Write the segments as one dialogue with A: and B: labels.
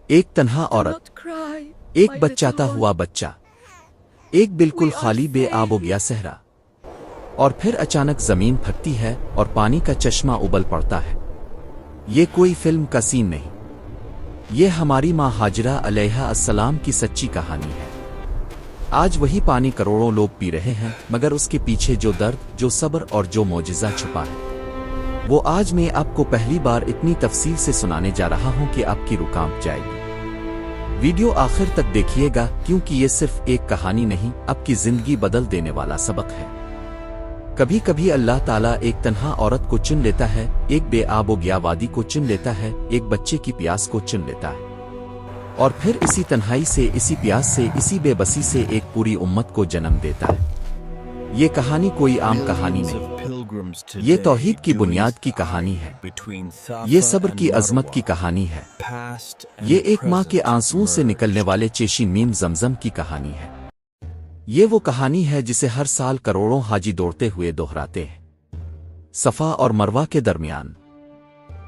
A: ایک تنہا عورت، ایک بچاتا ہوا بچہ، ایک بالکل خالی بے آب و گیا صحرا، اور پھر اچانک زمین پھٹتی ہے اور پانی کا چشمہ ابل پڑتا ہے۔ یہ کوئی فلم کا سین نہیں، یہ ہماری ماں ہاجرہ علیہ السلام کی سچی کہانی ہے۔ آج وہی پانی کروڑوں لوگ پی رہے ہیں، مگر اس کے پیچھے جو درد، جو صبر اور جو معجزہ چھپا ہے، وہ آج میں آپ کو پہلی بار اتنی تفصیل سے سنانے جا رہا ہوں کہ آپ کی روح کانپ جائے گی۔ ویڈیو آخر تک دیکھیے گا، کیونکہ یہ صرف ایک کہانی نہیں، آپ کی زندگی بدل دینے والا سبق ہے۔ کبھی کبھی اللہ تعالیٰ ایک تنہا عورت کو چن لیتا ہے، ایک بے آب و گیا وادی کو چن لیتا ہے، ایک بچے کی پیاس کو چن لیتا ہے، اور پھر اسی تنہائی سے، اسی پیاس سے، اسی بے بسی سے ایک پوری امت کو جنم دیتا ہے۔ یہ کہانی کوئی عام کہانی نہیں، یہ توحید کی بنیاد کی کہانی ہے، یہ صبر کی عظمت کی کہانی ہے، یہ ایک ماں کے آنسوؤں سے نکلنے والے چیشی میم زمزم کی کہانی ہے۔ یہ وہ کہانی ہے جسے ہر سال کروڑوں حاجی دوڑتے ہوئے دہراتے ہیں، صفا اور مروہ کے درمیان۔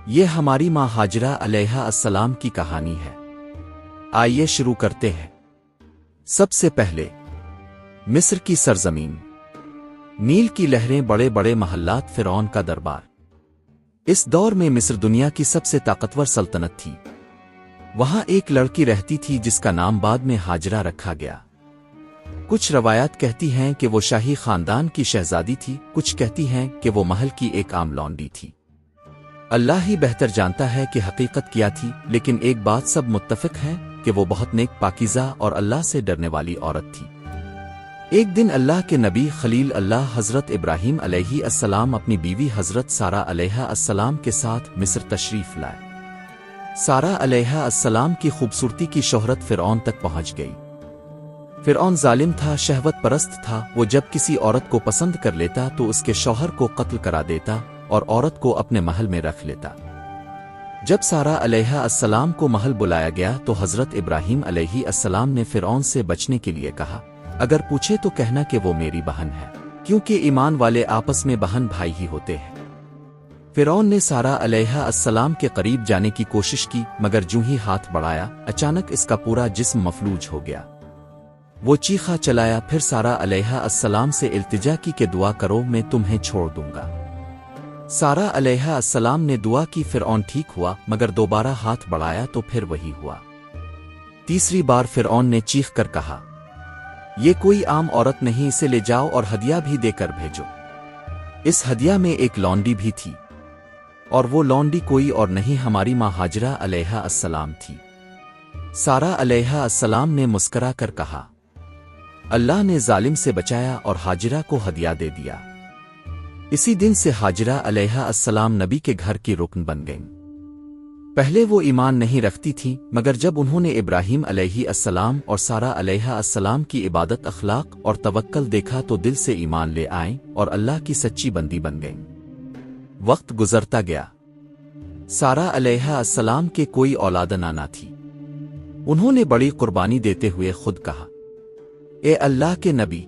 A: یہ ہماری ماں ہاجرہ علیہ السلام کی کہانی ہے۔ آئیے شروع کرتے ہیں۔ سب سے پہلے مصر کی سرزمین، نیل کی لہریں، بڑے بڑے محلات، فرعون کا دربار۔ اس دور میں مصر دنیا کی سب سے طاقتور سلطنت تھی۔ وہاں ایک لڑکی رہتی تھی جس کا نام بعد میں ہاجرہ رکھا گیا۔ کچھ روایات کہتی ہیں کہ وہ شاہی خاندان کی شہزادی تھی، کچھ کہتی ہیں کہ وہ محل کی ایک عام لونڈی تھی۔ اللہ ہی بہتر جانتا ہے کہ حقیقت کیا تھی، لیکن ایک بات سب متفق ہیں کہ وہ بہت نیک، پاکیزہ اور اللہ سے ڈرنے والی عورت تھی۔ ایک دن اللہ کے نبی خلیل اللہ حضرت ابراہیم علیہ السلام اپنی بیوی حضرت سارہ علیہ السلام کے ساتھ مصر تشریف لائے۔ سارہ علیہ السلام کی خوبصورتی کی شہرت فرعون تک پہنچ گئی۔ فرعون ظالم تھا، شہوت پرست تھا، وہ جب کسی عورت کو پسند کر لیتا تو اس کے شوہر کو قتل کرا دیتا اور عورت کو اپنے محل میں رکھ لیتا۔ جب سارہ علیہ السلام کو محل بلایا گیا تو حضرت ابراہیم علیہ السلام نے فرعون سے بچنے کے لیے کہا، اگر پوچھے تو کہنا کہ وہ میری بہن ہے، کیونکہ ایمان والے آپس میں بہن بھائی ہی ہوتے ہیں۔ فرعون نے سارہ علیہ السلام کے قریب جانے کی کوشش کی، مگر جوں ہی ہاتھ بڑھایا، اچانک اس کا پورا جسم مفلوج ہو گیا۔ وہ چیخا چلایا، پھر سارہ علیہ السلام سے التجا کی کہ دعا کرو، میں تمہیں چھوڑ دوں گا۔ سارہ علیہ السلام نے دعا کی، فرعون ٹھیک ہوا، مگر دوبارہ ہاتھ بڑھایا تو پھر وہی ہوا۔ تیسری بار فرعون نے چیخ کر کہا، یہ کوئی عام عورت نہیں، اسے لے جاؤ اور ہدیہ بھی دے کر بھیجو۔ اس ہدیہ میں ایک لونڈی بھی تھی، اور وہ لونڈی کوئی اور نہیں، ہماری ماں ہاجرہ علیہ السلام تھی۔ سارہ علیہ السلام نے مسکرا کر کہا، اللہ نے ظالم سے بچایا اور ہاجرہ کو ہدیہ دے دیا۔ اسی دن سے ہاجرہ علیہ السلام نبی کے گھر کی رکن بن گئیں۔ پہلے وہ ایمان نہیں رکھتی تھیں، مگر جب انہوں نے ابراہیم علیہ السلام اور سارہ علیہ السلام کی عبادت، اخلاق اور توکل دیکھا تو دل سے ایمان لے آئیں اور اللہ کی سچی بندی بن گئیں۔ وقت گزرتا گیا، سارہ علیہ السلام کے کوئی اولاد نہ تھی۔ انہوں نے بڑی قربانی دیتے ہوئے خود کہا، اے اللہ کے نبی،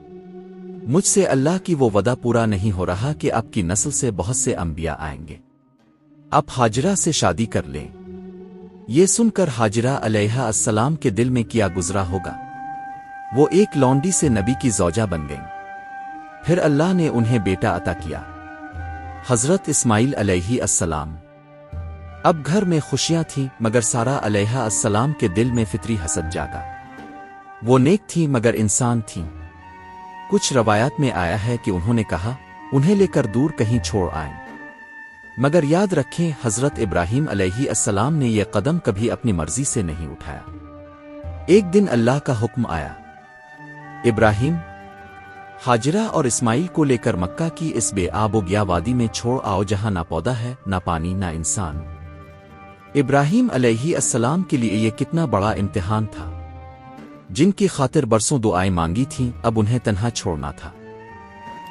A: مجھ سے اللہ کی وہ وعدہ پورا نہیں ہو رہا کہ آپ کی نسل سے بہت سے انبیاء آئیں گے، آپ ہاجرہ سے شادی کر لیں۔ یہ سن کر ہاجرہ علیہ السلام کے دل میں کیا گزرا ہوگا، وہ ایک لونڈی سے نبی کی زوجہ بن گئیں۔ پھر اللہ نے انہیں بیٹا عطا کیا، حضرت اسماعیل علیہ السلام۔ اب گھر میں خوشیاں تھیں، مگر سارہ علیہ السلام کے دل میں فطری حسد جاگا۔ وہ نیک تھیں مگر انسان تھیں۔ کچھ روایات میں آیا ہے کہ انہوں نے کہا، انہیں لے کر دور کہیں چھوڑ آئیں، مگر یاد رکھیں حضرت ابراہیم علیہ السلام نے یہ قدم کبھی اپنی مرضی سے نہیں اٹھایا۔ ایک دن اللہ کا حکم آیا، ابراہیم، ہاجرہ اور اسماعیل کو لے کر مکہ کی اس بے آب و گیا وادی میں چھوڑ آؤ، جہاں نہ پودا ہے، نہ پانی، نہ انسان۔ ابراہیم علیہ السلام کے لیے یہ کتنا بڑا امتحان تھا۔ جن کی خاطر برسوں دعائیں مانگی تھیں، اب انہیں تنہا چھوڑنا تھا۔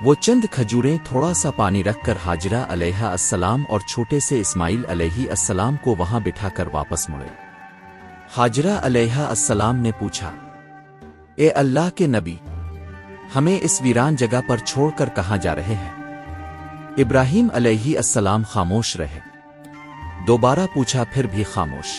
A: وہ چند کھجوریں، تھوڑا سا پانی رکھ کر ہاجرہ علیہ السلام اور چھوٹے سے اسماعیل علیہ السلام کو وہاں بٹھا کر واپس مڑے۔ ہاجرہ علیہ السلام نے پوچھا، اے اللہ کے نبی، ہمیں اس ویران جگہ پر چھوڑ کر کہاں جا رہے ہیں؟ ابراہیم علیہ السلام خاموش رہے۔ دوبارہ پوچھا، پھر بھی خاموش۔